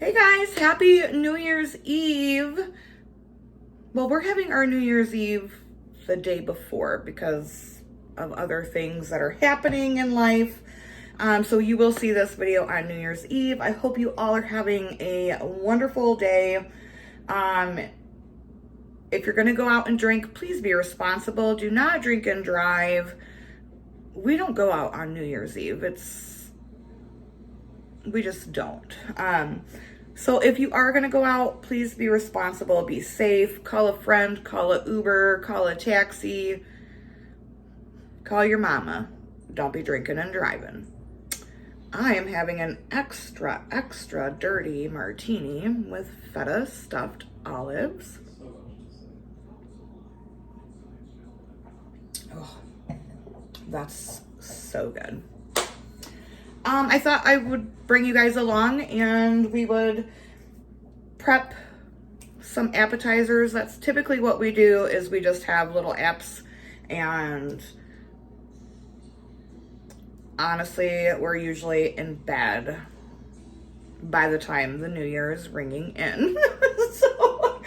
Hey guys, happy New Year's Eve. Well, we're having our New Year's Eve the day before because of other things that are happening in life. So you will see this video on New Year's Eve. I hope you all are having a wonderful day. If you're gonna go out and drink, please be responsible. Do not drink and drive. We don't go out on New Year's Eve. We just don't. So if you are going to go out, please be responsible, be safe, call a friend, call an Uber, call a taxi, call your mama. Don't be drinking and driving. I am having an extra dirty martini with feta stuffed olives. Oh, that's so good. I thought I would bring you guys along and we would prep some appetizers. That's typically what we do, is we just have little apps, and honestly, we're usually in bed by the time the New Year is ringing in. So,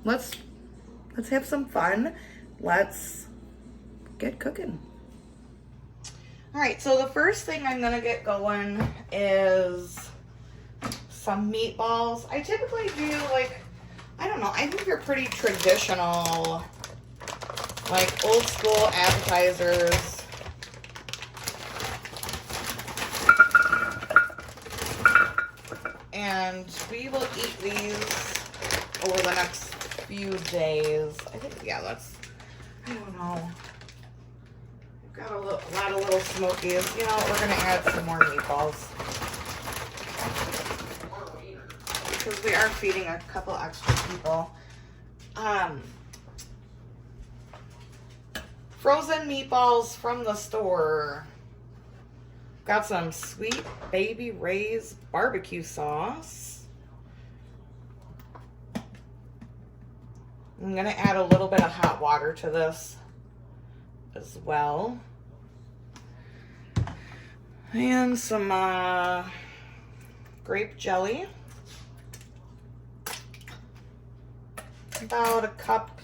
let's have some fun. Let's get cooking. All right, so the first thing I'm gonna get going is some meatballs. I typically do I think they're pretty traditional, like old school appetizers. And we will eat these over the next few days. I think, I don't know. Got a lot of little smokies. You know, we're gonna add some more meatballs because we are feeding a couple extra people. Frozen meatballs from the store. Got some Sweet Baby Ray's barbecue sauce. I'm gonna add a little bit of hot water to this as well, and some grape jelly, about a cup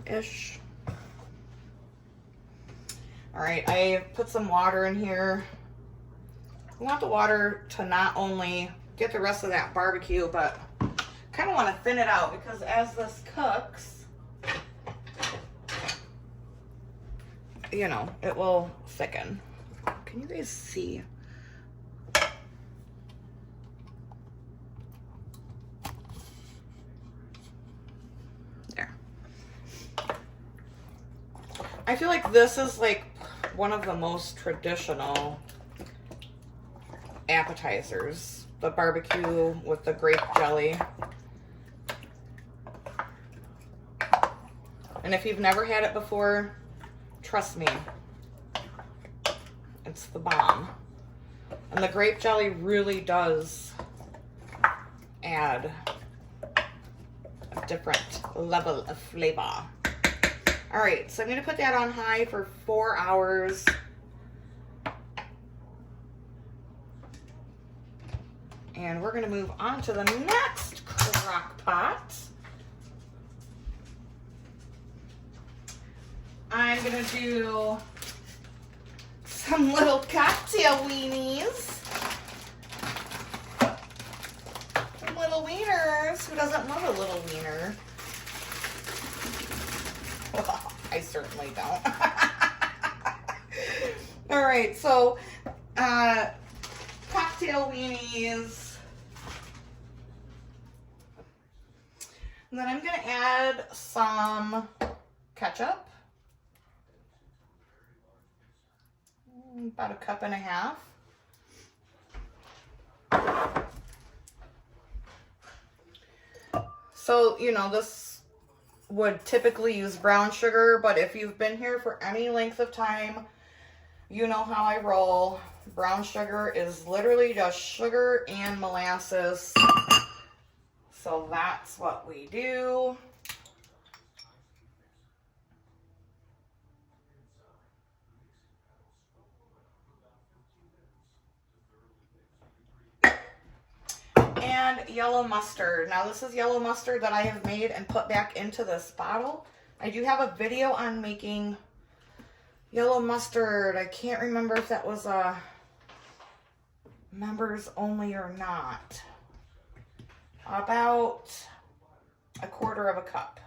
ish. All right, I put some water in here. I want the water to not only get the rest of that barbecue, but kind of want to thin it out, because as this cooks, you know, it will thicken. Can you guys see? There. I feel like this is like one of the most traditional appetizers. The barbecue with the grape jelly. And if you've never had it before, trust me, it's the bomb. And the grape jelly really does add a different level of flavor. All right, so I'm gonna put that on high for 4 hours. And we're gonna move on to the next crock pot. I'm gonna do some little cocktail weenies. Some little wieners. Who doesn't love a little wiener? Well, I certainly don't. All right, so cocktail weenies. And then I'm gonna add some ketchup. About a cup and a half. So, you know, this would typically use brown sugar, but if you've been here for any length of time, you know how I roll. Brown sugar is literally just sugar and molasses. So that's what we do. add yellow mustard. Now this is yellow mustard that I have made and put back into this bottle. I do have a video on making yellow mustard. I can't remember if that was a members only or not. About a quarter of a cup.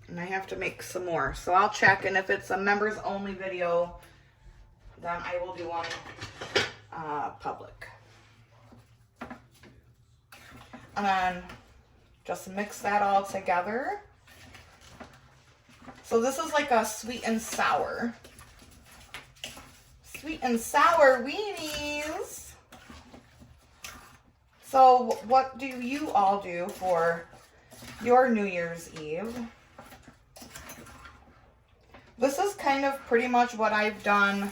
And I have to make some more. So I'll check, and if it's a members only video, then I will do one public. And then just mix that all together. So this is like a sweet and sour. Sweet and sour weenies. So what do you all do for your New Year's Eve? This is kind of pretty much what I've done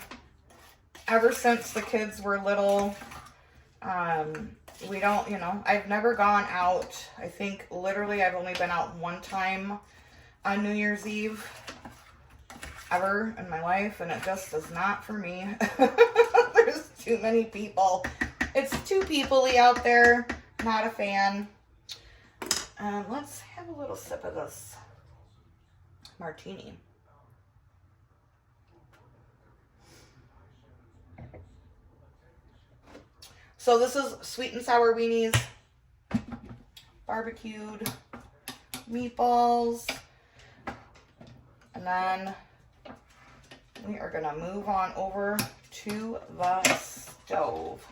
ever since the kids were little. We don't, you know, I've never gone out. I think literally I've only been out one time on New Year's Eve ever in my life, and it just is not for me. There's too many people. It's too people-y out there. Not a fan. Let's have a little sip of this martini. So this is sweet and sour weenies, barbecued meatballs, and then we are gonna move on over to the stove.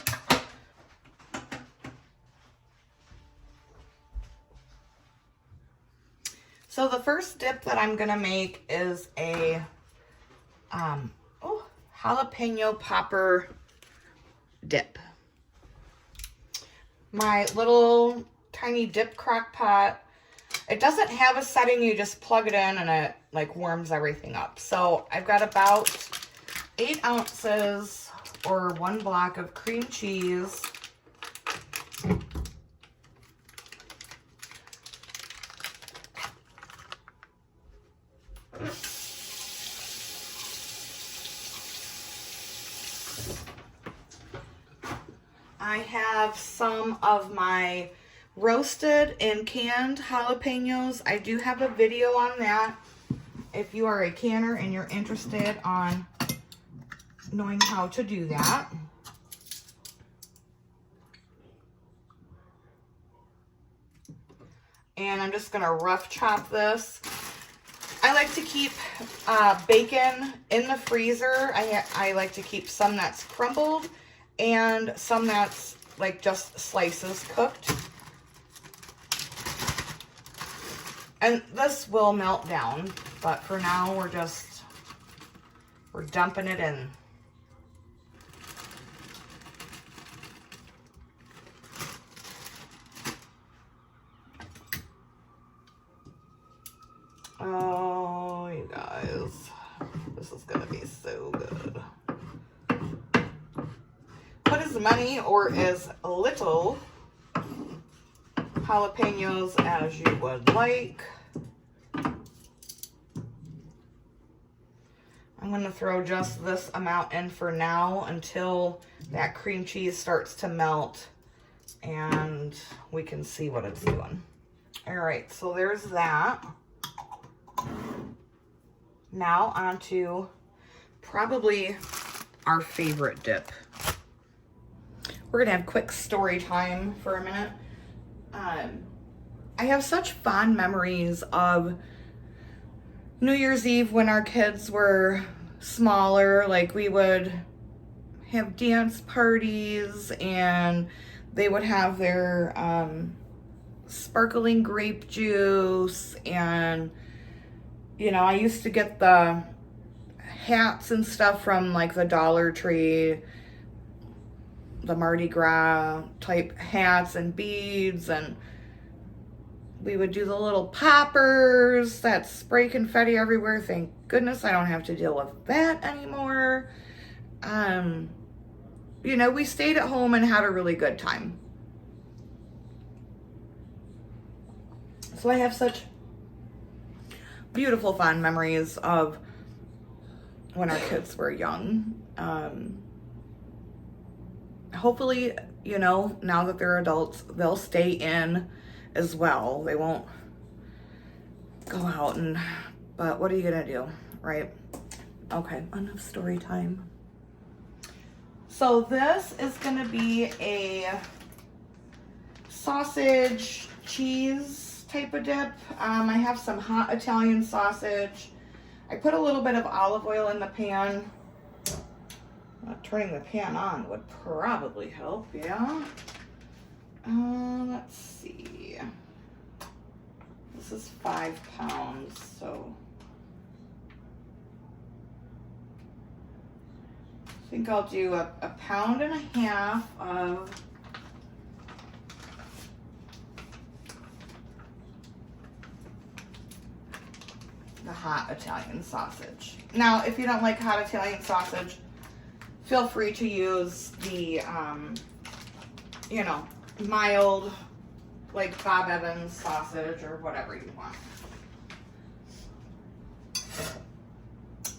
So the first dip that I'm gonna make is a jalapeno popper dip. My little tiny dip crock pot, it doesn't have a setting. You just plug it in and it like warms everything up. So I've got about 8 ounces or 1 block of cream cheese. I have some of my roasted and canned jalapenos. I do have a video on that if you are a canner and you're interested on knowing how to do that. And I'm just gonna rough chop this. I like to keep bacon in the freezer. I like to keep some that's crumbled and some that's like just slices cooked. And this will melt down, but for now we're dumping it in. Oh, you guys, this is gonna be so good. Put as many or as little jalapenos as you would like. I'm going to throw just this amount in for now until that cream cheese starts to melt and we can see what it's doing. All right, so there's that. Now on to probably our favorite dip. We're gonna have quick story time for a minute. I have such fond memories of New Year's Eve when our kids were smaller. Like, we would have dance parties and they would have their sparkling grape juice, and you know, I used to get the hats and stuff from like the Dollar Tree, the Mardi Gras type hats and beads, and we would do the little poppers that spray confetti everywhere. Thank goodness I don't have to deal with that anymore. You know, we stayed at home and had a really good time. So I have such beautiful fond memories of when our kids were young. hopefully, you know, now that they're adults, they'll stay in as well. They won't go out but what are you gonna do, right? Okay, enough story time. So this is gonna be a sausage cheese type of dip. I have some hot Italian sausage. I put a little bit of olive oil in the pan. Turning the pan on would probably help, yeah. Let's see. This is 5 pounds, so I think I'll do a 1.5 pounds of the hot Italian sausage. Now, if you don't like hot Italian sausage, feel free to use the, you know, mild, like Bob Evans sausage or whatever you want.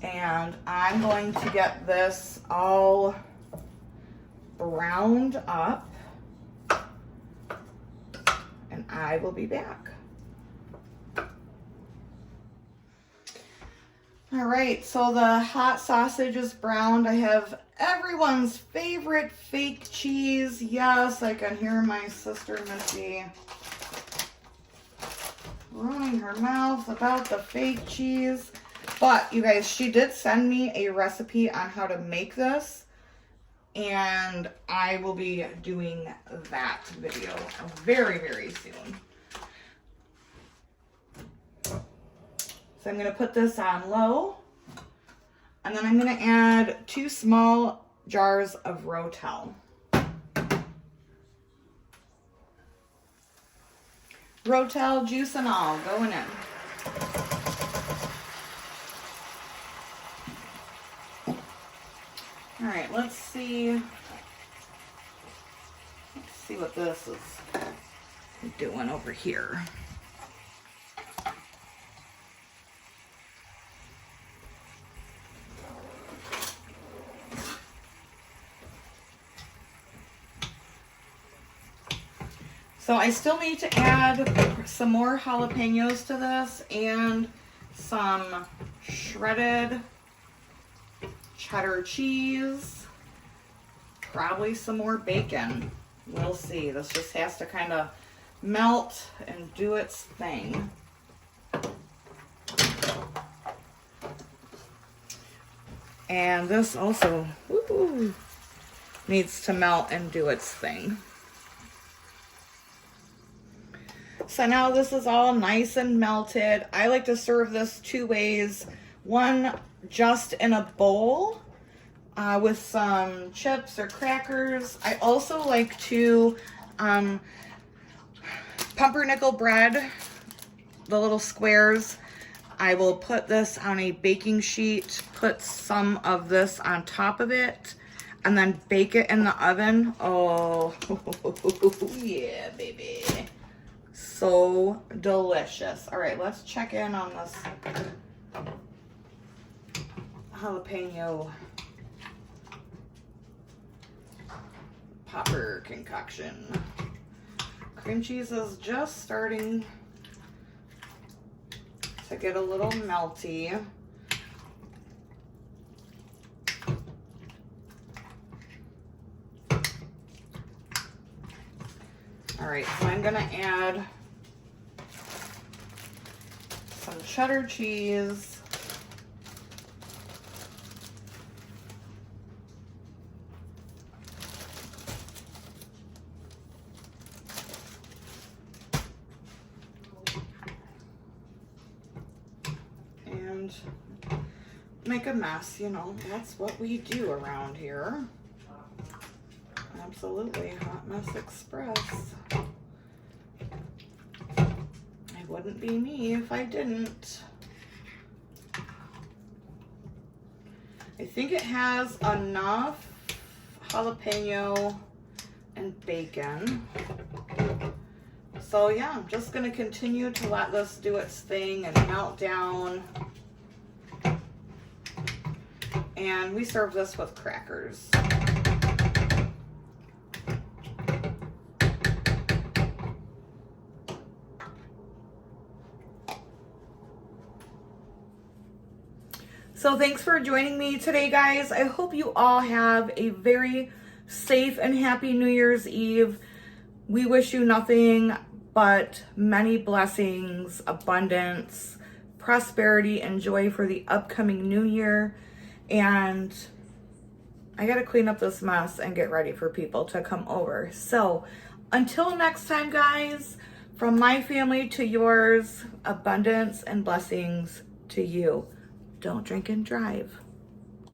And I'm going to get this all browned up, and I will be back. All right, so the hot sausage is browned. I have everyone's favorite fake cheese. Yes, I can hear my sister Missy running her mouth about the fake cheese. But you guys, she did send me a recipe on how to make this, and I will be doing that video very, very soon. So I'm gonna put this on low, and then I'm gonna add 2 small jars of Rotel. Rotel juice and all going in. All right, let's see what this is doing over here. So I still need to add some more jalapenos to this and some shredded cheddar cheese, probably some more bacon. We'll see. This just has to kind of melt and do its thing. And this also needs to melt and do its thing. So now this is all nice and melted. I like to serve this 2 ways. One, just in a bowl with some chips or crackers. I also like to pumpernickel bread, the little squares. I will put this on a baking sheet, put some of this on top of it, and then bake it in the oven. Oh, yeah, baby. So delicious. All right, let's check in on this jalapeno popper concoction. Cream cheese is just starting to get a little melty. All right, so I'm gonna add some cheddar cheese. And make a mess, you know, that's what we do around here. Absolutely, Hot Mess Express. It wouldn't be me if I didn't. I think it has enough jalapeno and bacon. So yeah, I'm just gonna continue to let this do its thing and melt down. And we serve this with crackers. So thanks for joining me today, guys. I hope you all have a very safe and happy New Year's Eve. We wish you nothing but many blessings, abundance, prosperity, and joy for the upcoming new year. And I gotta clean up this mess and get ready for people to come over. So until next time, guys, from my family to yours, abundance and blessings to you. Don't drink and drive.